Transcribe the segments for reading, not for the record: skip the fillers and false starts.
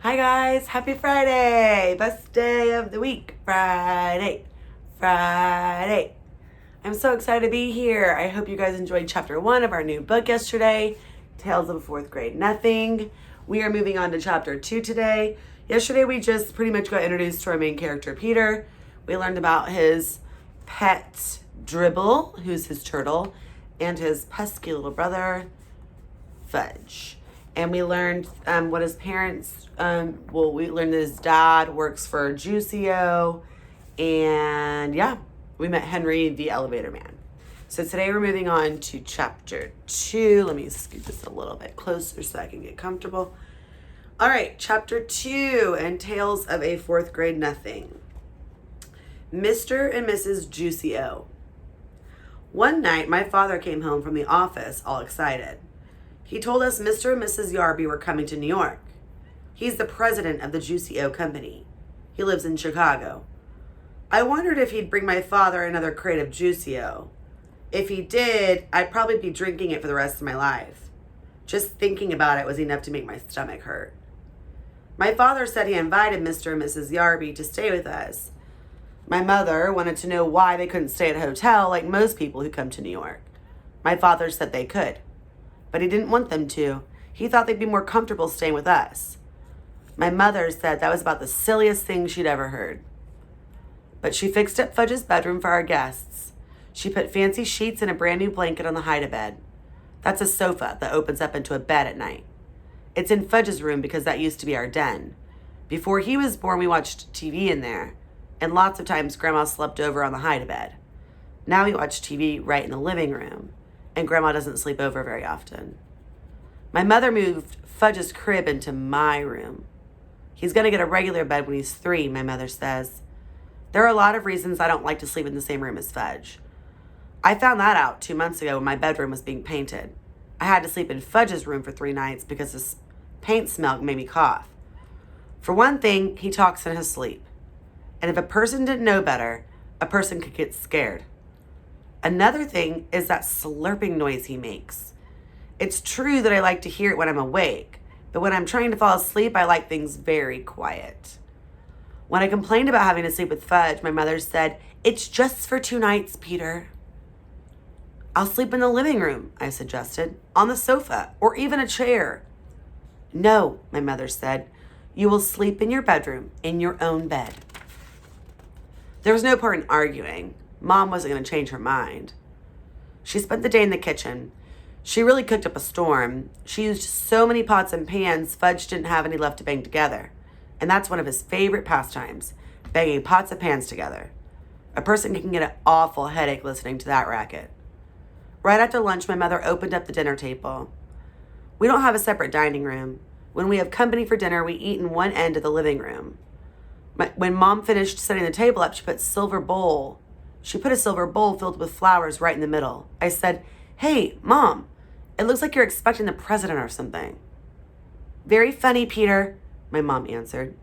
Hi guys, happy Friday! Best day of the week, Friday. I'm so excited to be here. I hope you guys enjoyed chapter 1 of our new book yesterday, Tales of a Fourth Grade Nothing. We are moving on to chapter 2 today. Yesterday we just pretty much got introduced to our main character, Peter. We learned about his pet Dribble, who's his turtle, and his pesky little brother, Fudge. And we learned what his parents, we learned that his dad works for Juicio. And yeah, we met Henry, the elevator man. So today we're moving on to chapter 2. Let me scoot this a little bit closer so I can get comfortable. All right, chapter 2, and Tales of a Fourth Grade Nothing. Mr. and Mrs. Juicio. One night, my father came home from the office all excited. He told us Mr. and Mrs. Yarby were coming to New York. He's the president of the Juicio company. He lives in Chicago. I wondered if he'd bring my father another crate of Juicio. If he did, I'd probably be drinking it for the rest of my life. Just thinking about it was enough to make my stomach hurt. My father said he invited Mr. and Mrs. Yarby to stay with us. My mother wanted to know why they couldn't stay at a hotel like most people who come to New York. My father said they could, but he didn't want them to. He thought they'd be more comfortable staying with us. My mother said that was about the silliest thing she'd ever heard. But she fixed up Fudge's bedroom for our guests. She put fancy sheets and a brand new blanket on the hide-a-bed. That's a sofa that opens up into a bed at night. It's in Fudge's room because that used to be our den. Before he was born, we watched TV in there, and lots of times Grandma slept over on the hide-a-bed. Now we watch TV right in the living room, and Grandma doesn't sleep over very often. My mother moved Fudge's crib into my room. He's going to get a regular bed when he's 3, my mother says. There are a lot of reasons I don't like to sleep in the same room as Fudge. I found that out 2 months ago when my bedroom was being painted. I had to sleep in Fudge's room for 3 nights because his paint smell made me cough. For one thing, he talks in his sleep. And if a person didn't know better, a person could get scared. Another thing is that slurping noise he makes. It's true that I like to hear it when I'm awake, but when I'm trying to fall asleep, I like things very quiet. When I complained about having to sleep with Fudge, my mother said, "It's just for 2 nights, Peter." "I'll sleep in the living room," I suggested, "on the sofa, or even a chair." "No," my mother said, "you will sleep in your bedroom, in your own bed." There was no point in arguing. Mom wasn't going to change her mind. She spent the day in the kitchen. She really cooked up a storm. She used so many pots and pans, Fudge didn't have any left to bang together. And that's one of his favorite pastimes, banging pots and pans together. A person can get an awful headache listening to that racket. Right after lunch, my mother opened up the dinner table. We don't have a separate dining room. When we have company for dinner, we eat in one end of the living room. When Mom finished setting the table up, she put a silver bowl filled with flowers right in the middle. I said, "Hey, Mom, it looks like you're expecting the president or something." "Very funny, Peter," my mom answered.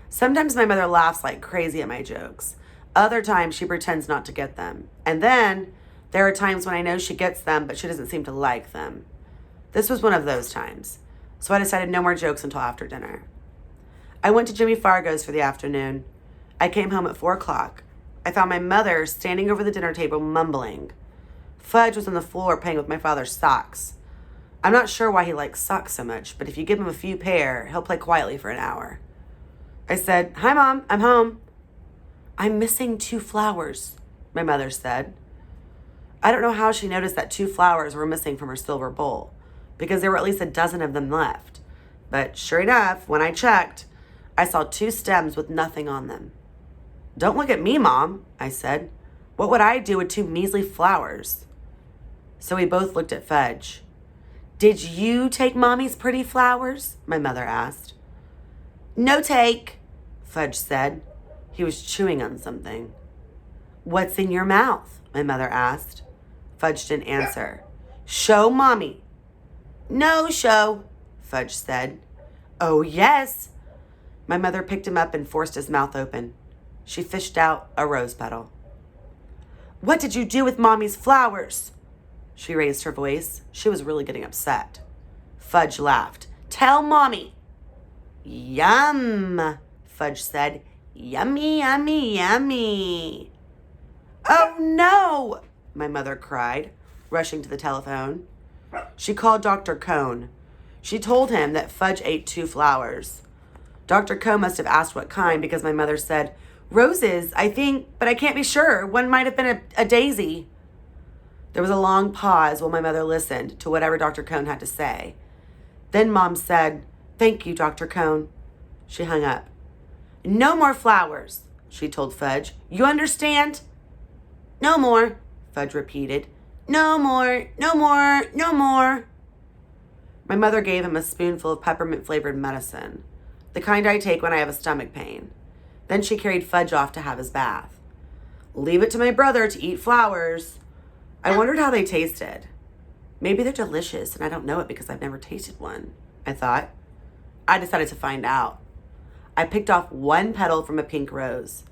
Sometimes my mother laughs like crazy at my jokes. Other times she pretends not to get them. And then there are times when I know she gets them, but she doesn't seem to like them. This was one of those times. So I decided no more jokes until after dinner. I went to Jimmy Fargo's for the afternoon. I came home at 4 o'clock. I found my mother standing over the dinner table mumbling. Fudge was on the floor playing with my father's socks. I'm not sure why he likes socks so much, but if you give him a few pair, he'll play quietly for an hour. I said, "Hi, Mom, I'm home." "I'm missing 2 flowers, my mother said. I don't know how she noticed that 2 flowers were missing from her silver bowl, because there were at least a dozen of them left. But sure enough, when I checked, I saw 2 stems with nothing on them. "Don't look at me, Mom," I said. "What would I do with 2 measly flowers?" So we both looked at Fudge. "Did you take Mommy's pretty flowers?" my mother asked. "No take," Fudge said. He was chewing on something. "What's in your mouth?" my mother asked. Fudge didn't answer. "Show Mommy." "No show," Fudge said. "Oh, yes." My mother picked him up and forced his mouth open. She fished out a rose petal. "What did you do with Mommy's flowers?" She raised her voice. She was really getting upset. Fudge laughed. "Tell Mommy." Yum, Fudge said. Yummy, yummy, yummy. Oh no, my mother cried, rushing to the telephone. She called Dr. Cone. She told him that Fudge ate 2 flowers. Dr. Cone must have asked what kind because my mother said, roses, I think, but I can't be sure. One might have been a daisy. There was a long pause while my mother listened to whatever Dr. Cone had to say. Then Mom said, thank you, Dr. Cone. She hung up. No more flowers, she told Fudge. You understand? No more, Fudge repeated. No more, no more, no more. My mother gave him a spoonful of peppermint-flavored medicine, the kind I take when I have a stomach pain. Then she carried Fudge off to have his bath. Leave it to my brother to eat flowers. I wondered how they tasted. Maybe they're delicious and I don't know it because I've never tasted one, I thought. I decided to find out. I picked off 1 petal from a pink rose.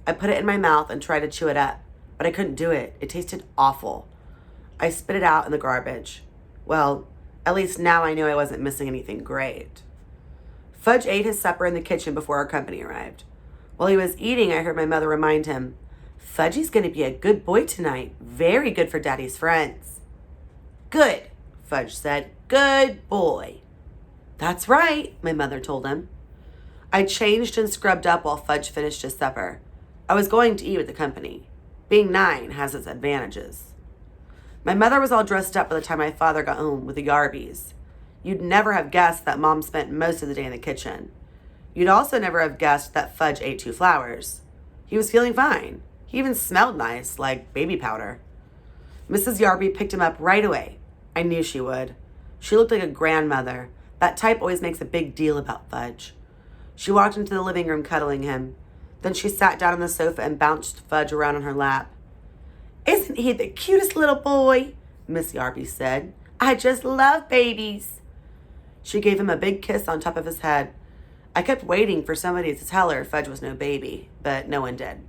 I put it in my mouth and tried to chew it up, but I couldn't do it. It tasted awful. I spit it out in the garbage. Well, at least now I knew I wasn't missing anything great. Fudge ate his supper in the kitchen before our company arrived. While he was eating, I heard my mother remind him, Fudgy's going to be a good boy tonight. Very good for Daddy's friends. Good, Fudge said. Good boy. That's right, my mother told him. I changed and scrubbed up while Fudge finished his supper. I was going to eat with the company. Being 9 has its advantages. My mother was all dressed up by the time my father got home with the Yarbies. You'd never have guessed that Mom spent most of the day in the kitchen. You'd also never have guessed that Fudge ate 2 flowers. He was feeling fine. He even smelled nice, like baby powder. Mrs. Yarby picked him up right away. I knew she would. She looked like a grandmother. That type always makes a big deal about Fudge. She walked into the living room cuddling him. Then she sat down on the sofa and bounced Fudge around on her lap. Isn't he the cutest little boy? Miss Yarby said. I just love babies. She gave him a big kiss on top of his head. I kept waiting for somebody to tell her Fudge was no baby, but no one did.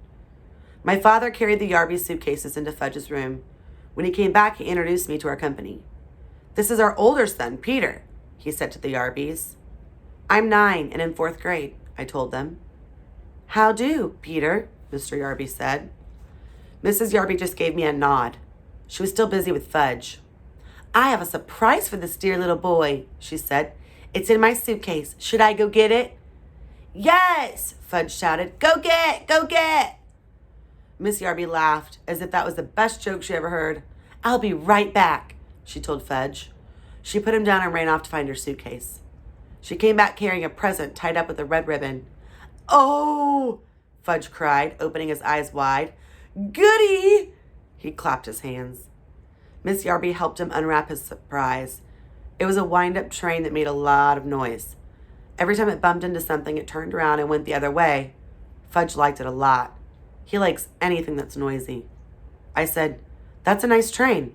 My father carried the Yarby suitcases into Fudge's room. When he came back, he introduced me to our company. This is our older son, Peter, he said to the Yarbys. I'm 9 and in 4th grade, I told them. How do, Peter, Mr. Yarby said. Mrs. Yarby just gave me a nod. She was still busy with Fudge. I have a surprise for this dear little boy, she said. It's in my suitcase. Should I go get it? Yes, Fudge shouted. Go get, go get. Miss Yarby laughed as if that was the best joke she ever heard. I'll be right back, she told Fudge. She put him down and ran off to find her suitcase. She came back carrying a present tied up with a red ribbon. Oh, Fudge cried, opening his eyes wide. Goody! He clapped his hands. Miss Yarby helped him unwrap his surprise. It was a wind-up train that made a lot of noise. Every time it bumped into something, it turned around and went the other way. Fudge liked it a lot. He likes anything that's noisy. I said, That's a nice train.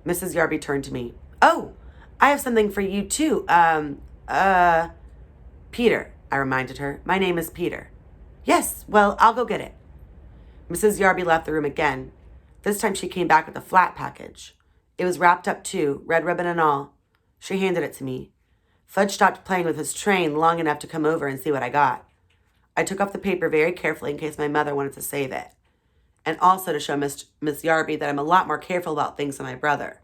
Mrs. Yarby turned to me. Oh, I have something for you too. Peter, I reminded her. My name is Peter. Yes, well, I'll go get it. Mrs. Yarby left the room again. This time she came back with a flat package. It was wrapped up too, red ribbon and all. She handed it to me. Fudge stopped playing with his train long enough to come over and see what I got. I took off the paper very carefully in case my mother wanted to save it, and also to show Miss Yarby that I'm a lot more careful about things than my brother.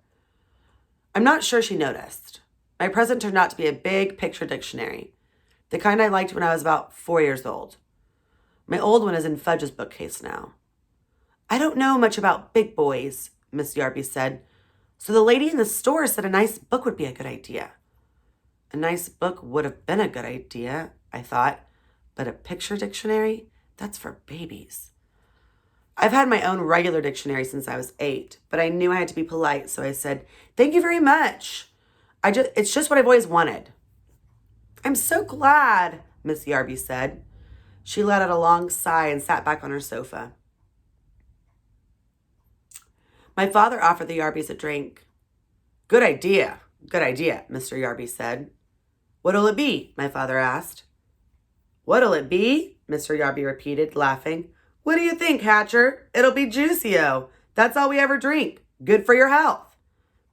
I'm not sure she noticed. My present turned out to be a big picture dictionary, the kind I liked when I was about 4 years old. My old one is in Fudge's bookcase now. I don't know much about big boys, Miss Yarby said, so the lady in the store said a nice book would be a good idea. A nice book would have been a good idea, I thought, but a picture dictionary? That's for babies. I've had my own regular dictionary since I was 8, but I knew I had to be polite, so I said, Thank you very much. It's just what I've always wanted. I'm so glad, Miss Yarby said. She let out a long sigh and sat back on her sofa. My father offered the Yarbys a drink. Good idea, Mr. Yarby said. What'll it be? My father asked. What'll it be? Mr. Yarby repeated, laughing. What do you think, Hatcher? It'll be Juicio. That's all we ever drink. Good for your health.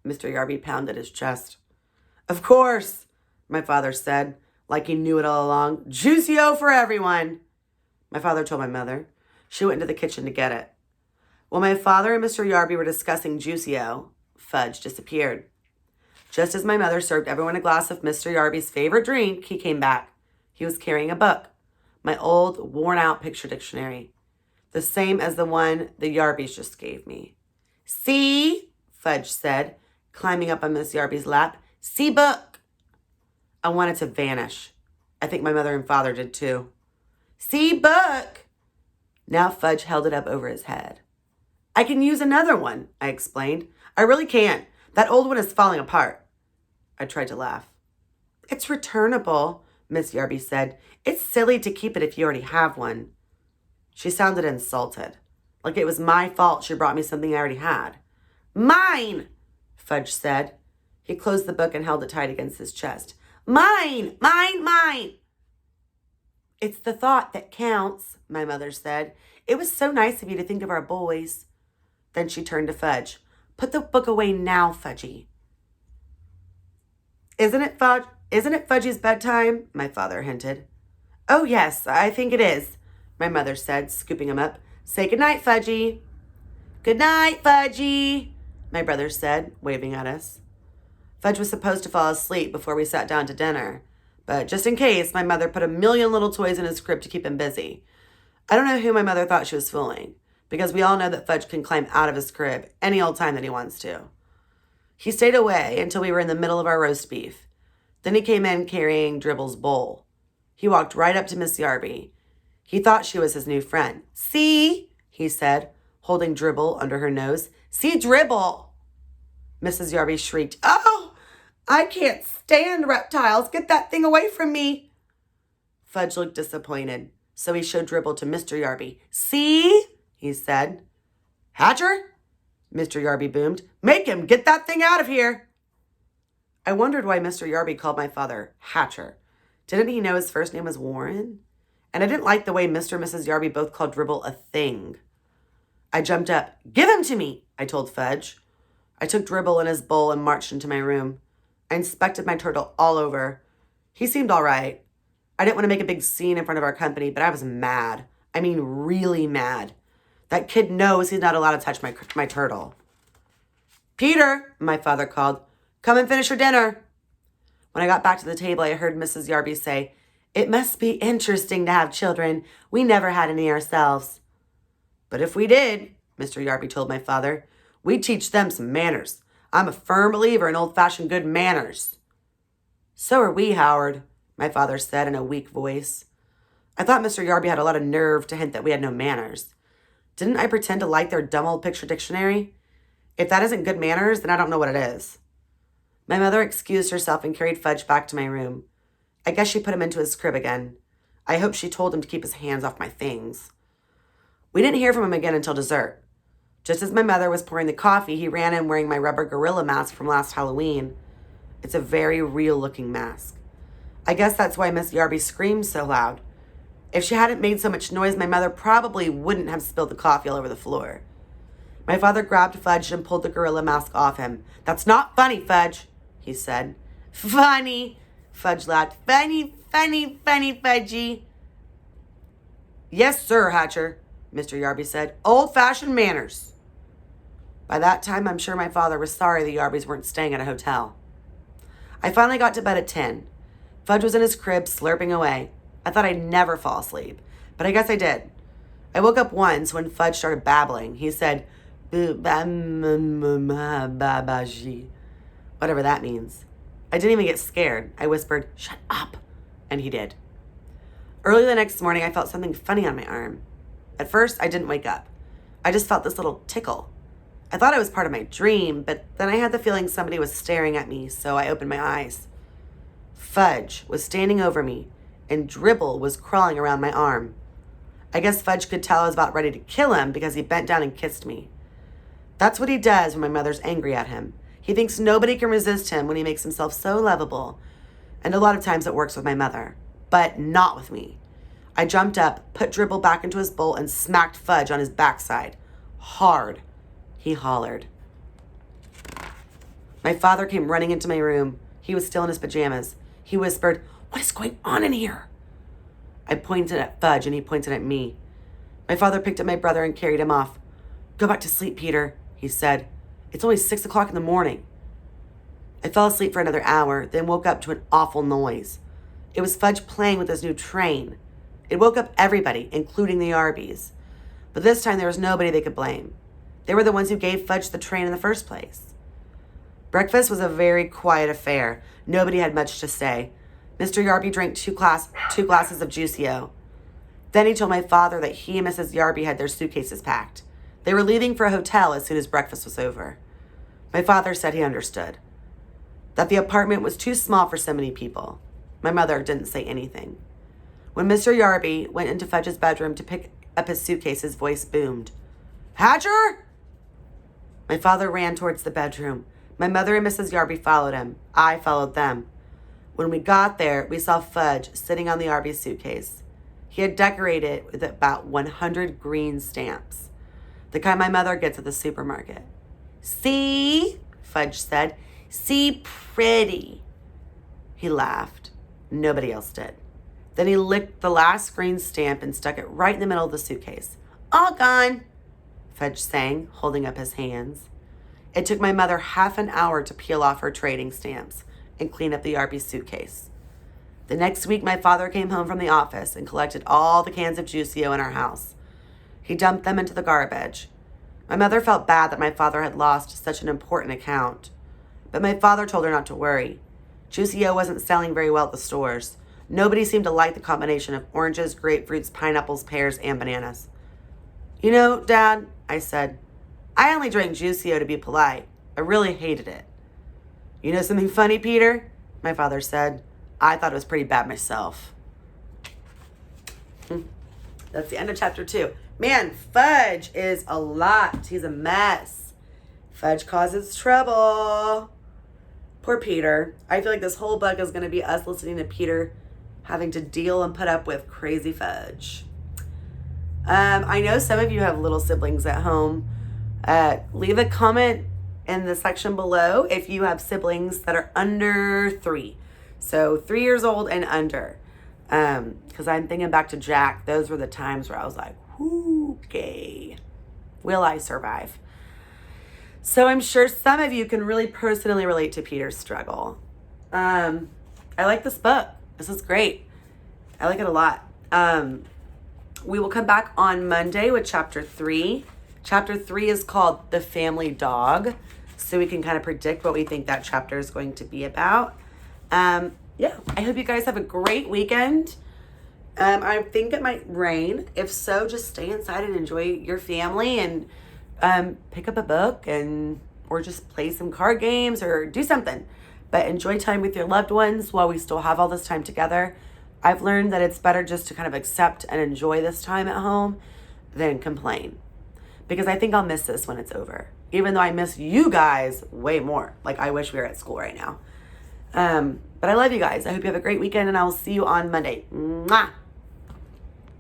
Mr. Yarby pounded his chest. Of course, my father said, like he knew it all along. Juicy-O for everyone, my father told my mother. She went into the kitchen to get it. While my father and Mr. Yarby were discussing Juicy-O, Fudge disappeared. Just as my mother served everyone a glass of Mr. Yarby's favorite drink, he came back. He was carrying a book, my old, worn-out picture dictionary, the same as the one the Yarbys just gave me. See, Fudge said, climbing up on Miss Yarby's lap. See book. I wanted to vanish. I think my mother and father did too. See book. Now Fudge held it up over his head. I can use another one, I explained. I really can't. That old one is falling apart. I tried to laugh. It's returnable, Miss Yarby said. It's silly to keep it if you already have one. She sounded insulted, like it was my fault she brought me something I already had. Mine, Fudge said. He closed the book and held it tight against his chest. Mine, mine, mine. It's the thought that counts, my mother said. It was so nice of you to think of our boys. Then she turned to Fudge. Put the book away now, Fudgy. Isn't it Fudgy's bedtime? My father hinted. Oh, yes, I think it is, my mother said, scooping him up. Say goodnight, Fudgy. Good night, Fudgy, my brother said, waving at us. Fudge was supposed to fall asleep before we sat down to dinner, but just in case, my mother put a million little toys in his crib to keep him busy. I don't know who my mother thought she was fooling, because we all know that Fudge can climb out of his crib any old time that he wants to. He stayed away until we were in the middle of our roast beef. Then he came in carrying Dribble's bowl. He walked right up to Miss Yarby. He thought she was his new friend. See, he said, holding Dribble under her nose. See Dribble. Mrs. Yarby shrieked, Oh, I can't stand reptiles. Get that thing away from me. Fudge looked disappointed, so he showed Dribble to Mr. Yarby. See, he said. Hatcher, Mr. Yarby boomed. Make him get that thing out of here. I wondered why Mr. Yarby called my father Hatcher. Didn't he know his first name was Warren? And I didn't like the way Mr. and Mrs. Yarby both called Dribble a thing. I jumped up. Give him to me, I told Fudge. I took Dribble in his bowl and marched into my room. I inspected my turtle all over. He seemed all right. I didn't want to make a big scene in front of our company, but I was mad. I mean, really mad. That kid knows he's not allowed to touch my turtle. Peter, my father called, come and finish your dinner. When I got back to the table, I heard Mrs. Yarby say, It must be interesting to have children. We never had any ourselves. But if we did, Mr. Yarby told my father, we'd teach them some manners. I'm a firm believer in old-fashioned good manners. So are we, Howard, my father said in a weak voice. I thought Mr. Yarby had a lot of nerve to hint that we had no manners. Didn't I pretend to like their dumb old picture dictionary? If that isn't good manners, then I don't know what it is. My mother excused herself and carried Fudge back to my room. I guess she put him into his crib again. I hope she told him to keep his hands off my things. We didn't hear from him again until dessert. Just as my mother was pouring the coffee, he ran in wearing my rubber gorilla mask from last Halloween. It's a very real-looking mask. I guess that's why Miss Yarby screamed so loud. If she hadn't made so much noise, my mother probably wouldn't have spilled the coffee all over the floor. My father grabbed Fudge and pulled the gorilla mask off him. That's not funny, Fudge, he said. Funny, Fudge laughed. Funny, funny, funny, Fudgy. Yes, sir, Hatcher, Mr. Yarby said. Old-fashioned manners. By that time, I'm sure my father was sorry the Yarbys weren't staying at a hotel. I finally got to bed at 10. Fudge was in his crib, slurping away. I thought I'd never fall asleep, but I guess I did. I woke up once when Fudge started babbling. He said, whatever that means. I didn't even get scared. I whispered, shut up, and he did. Early the next morning, I felt something funny on my arm. At first, I didn't wake up. I just felt this little tickle. I thought it was part of my dream, but then I had the feeling somebody was staring at me, so I opened my eyes. Fudge was standing over me, and Dribble was crawling around my arm. I guess Fudge could tell I was about ready to kill him because he bent down and kissed me. That's what he does when my mother's angry at him. He thinks nobody can resist him when he makes himself so lovable. And a lot of times it works with my mother, but not with me. I jumped up, put Dribble back into his bowl, and smacked Fudge on his backside. Hard. He hollered. My father came running into my room. He was still in his pajamas. He whispered, What is going on in here? I pointed at Fudge and he pointed at me. My father picked up my brother and carried him off. Go back to sleep, Peter, he said. It's only 6 o'clock in the morning. I fell asleep for another hour, then woke up to an awful noise. It was Fudge playing with his new train. It woke up everybody, including the Arbies. But this time there was nobody they could blame. They were the ones who gave Fudge the train in the first place. Breakfast was a very quiet affair. Nobody had much to say. Mr. Yarby drank two glasses of Juicio. Then he told my father that he and Mrs. Yarby had their suitcases packed. They were leaving for a hotel as soon as breakfast was over. My father said he understood. That the apartment was too small for so many people. My mother didn't say anything. When Mr. Yarby went into Fudge's bedroom to pick up his suitcase, his voice boomed. Hatcher! My father ran towards the bedroom. My mother and Mrs. Yarby followed him. I followed them. When we got there, we saw Fudge sitting on the Yarby suitcase. He had decorated it with about 100 green stamps, the kind my mother gets at the supermarket. See? Fudge said. See, pretty. He laughed. Nobody else did. Then he licked the last green stamp and stuck it right in the middle of the suitcase. All gone, Fudge sang, holding up his hands. It took my mother half an hour to peel off her trading stamps and clean up the Yarby suitcase. The next week, my father came home from the office and collected all the cans of Juicio in our house. He dumped them into the garbage. My mother felt bad that my father had lost such an important account. But my father told her not to worry. Juicio wasn't selling very well at the stores. Nobody seemed to like the combination of oranges, grapefruits, pineapples, pears, and bananas. You know, Dad, I said, I only drank Juicio to be polite. I really hated it. You know something funny, Peter? My father said. I thought it was pretty bad myself. That's the end of chapter 2. Man, Fudge is a lot. He's a mess. Fudge causes trouble. Poor Peter. I feel like this whole book is going to be us listening to Peter having to deal and put up with crazy Fudge. I know some of you have little siblings at home. Leave a comment in the section below if you have siblings that are under 3. So 3 years old and under. Because I'm thinking back to Jack. Those were the times where I was like, okay, will I survive? So I'm sure some of you can really personally relate to Peter's struggle. I like this book. This is great. I like it a lot. We will come back on Monday with chapter 3. Chapter 3 is called The Family Dog. So we can kind of predict what we think that chapter is going to be about. Yeah, I hope you guys have a great weekend. I think it might rain. If so, just stay inside and enjoy your family and pick up a book or just play some card games or do something. But enjoy time with your loved ones while we still have all this time together. I've learned that it's better just to kind of accept and enjoy this time at home than complain. Because I think I'll miss this when it's over. Even though I miss you guys way more. Like I wish we were at school right now. But I love you guys. I hope you have a great weekend and I will see you on Monday. Mwah!